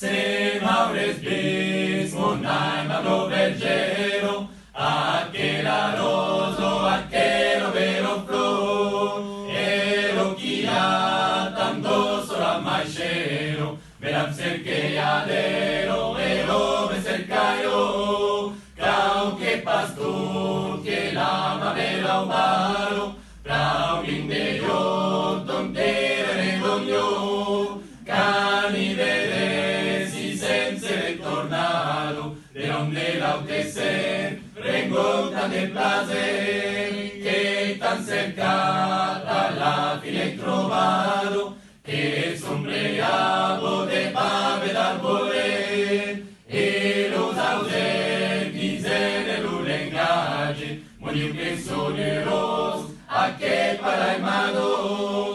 Se m'aures vist montant amb lo vergero, aquel aroso, aquel vero flor, ero chia tanto sola maicero, veram cercaiadero, ero me cercaio, cau que pastor, que la mamera umaro, prau l'indeio, tontere redonio, cani vedesi senza ritornado, de donde lautesen, vengo tan de placer, que tan cerca a la fine he trovado, que sombreado de pave d'arbore, e los ausentes en el lenguaje, murió que soneros, a que para hermanos,